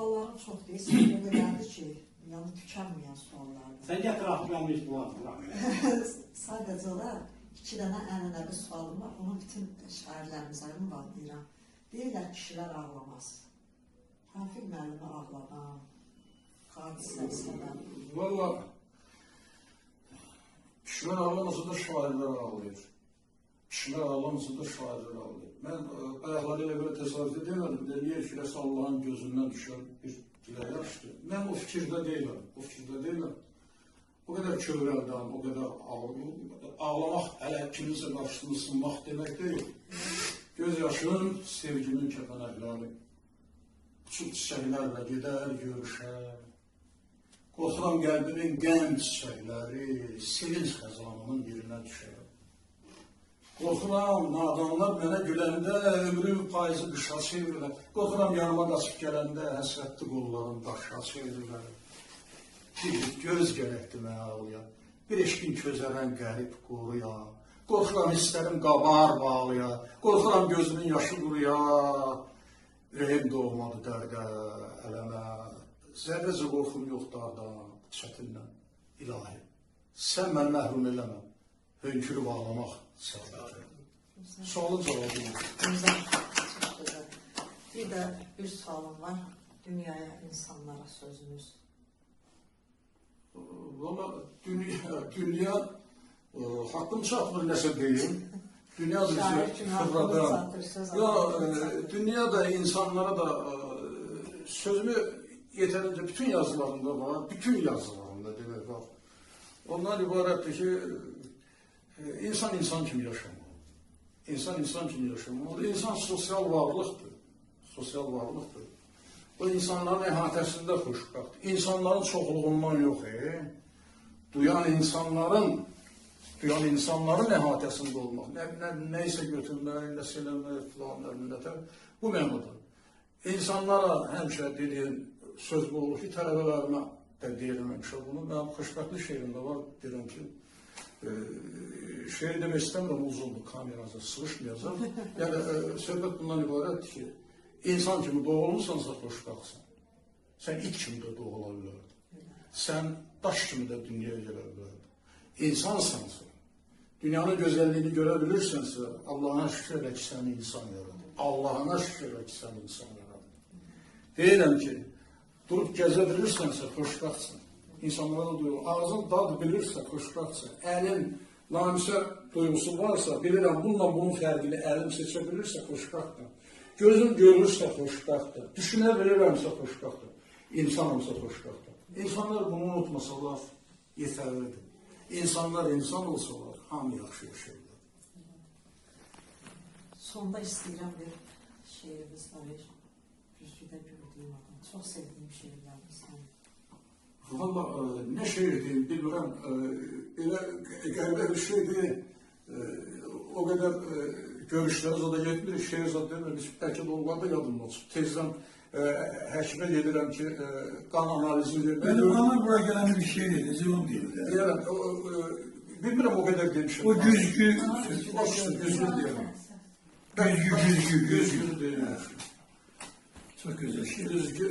suallarım çox deyil. Sizə elə gəldi ki, yəni tükənməyən suallardır. Sən gətir axıqlarını heç bular. Sadəcə olaraq 2 dənə ənənəvi sualım var. Onu bütün şairlərimizə ünvanlayıram. Deyirlər kişilər ağlamaz. Rafiq müəllimi ağladan, hadisə səbəb. Valla kişilər ağlamasa da şairlər ağlayır. Kişilər ağlamasa da şairlər ağlayır. Mən ayaqları ilə belə təsadüf demədim. Deyir ki, Allahın gözündən düşən bir dilə yaşdır. Mən o fikirdə deyiləm. O qədər kövrəldən, o qədər ağlamaq hələ kiminsə qarşısını sınmaq demək deyil. Göz yaşın, sevginin kəpənəkləri. Uçub çiçəklərlə gedər, görüşər. Qorxuram qəlbimin qəm çiçəkləri, sevinç xəzanının yerinə düşər. Qorxuram, nadanlar mənə güləndə, ömrüm payızı qışa çevirilər. Qorxuram, yanıma qaçıb gələndə, həsrətli qollarım daşa çevirilər. Bir göz gərəkdir mənə ağlayan, bir eşkin közərən qərib qoruya. Qorxuram, hisslərim qabar bağlıya, qorxuram, gözümün yaşı quruya. Ürəyim doğmadı dərdə, ələmə. Zərrəcə qorxum yox dardan, çətindən, ilahi. Sən məni məhrum eləmə, hönkürüb ağlamaq səbəbi. Sualın cavabı yox. Gözəl, çox gözəl. Bir də bir sualım var. Dünyaya, insanlara sözünüz. Valla dünya haqqım çatmır nəsə deyim. Dünya da dünya da insanlara da sözümü yeterince bütün yazılarında var, bütün yazılarında demek var. Ondan ibarətdir ki, insan insan kimi yaşamalı. İnsan insan kimi yaşamalı. İnsan sosyal varlıqdır. Sosyal varlıqdır. O insanların əhatəsində xoşbəxtdir. İnsanların çoxluğundan yox, duyan insanların əhatəsində olmaq, neysə götürmək, nəsə eləmək, filan, millətə, bu mənada. İnsanlara həmişə dediyim söz bu olur ki, tələbələrimə də deyirəm həmişə bunu. Mənim xoşbəxtlik şeirimdə var, deyirəm ki, şeir demək istəmirəm, uzundur, kamerası sıvışmayacaq. Yəni, söhbət bundan ibarətdir ki, insan kimi doğulmuşsansa xoşbəxtsən. Sən it kimi də doğula bilərdin. Sən daş kimi də dünyaya gələ bilərdin. İnsansansa, dünyanın gözəlliyini görə bilirsənsə, Allahına şükür elə ki, səni insan yaradır. Allahına şükür elə ki, səni insan yaradır. Deyirəm ki, durub gəzə bilirsənsə, xoşbəxtsən. İnsanlara da duyulur. Ağzın dad bilirsə, xoşbəxtsən. Əlin namisə duygusu varsa, bilirəm, bununla bunun fərqini əlim seçə bilirsə, xoşbəxtəm. Gözüm görürsə, xoşbəxtəm. Düşünə bilirəmsə, xoşbəxtəm. İnsanımsa, xoşbəxtəm. İnsanlar bunu unutmasalar, yetərlidir. İnsanlar insan olsalar, hamı yaxşı yaşayırlar. Sonda istəyirəm bir şeirimiz var. Güzgüdə gördüyüm adam. Çox sevdiyim şeirlərimizdən. Valla nə şeir deyim, bilmirəm. Elə qəribə bir şeydir. O qədər görüşlərə zada getmirik, şeir zada demirik. Bəlkə də onlar da yadımda olsun. Tezdən həkimə gedirəm ki, qan analizi verir. Benim bana bura gelen bir şey değil, zilom değil. Deyirəm, bilmirəm o qədər demişim. O güzgü, güzgü deyirəm. güzgü. Güzgü deyirəm. Çok güzel şey. Güzgü.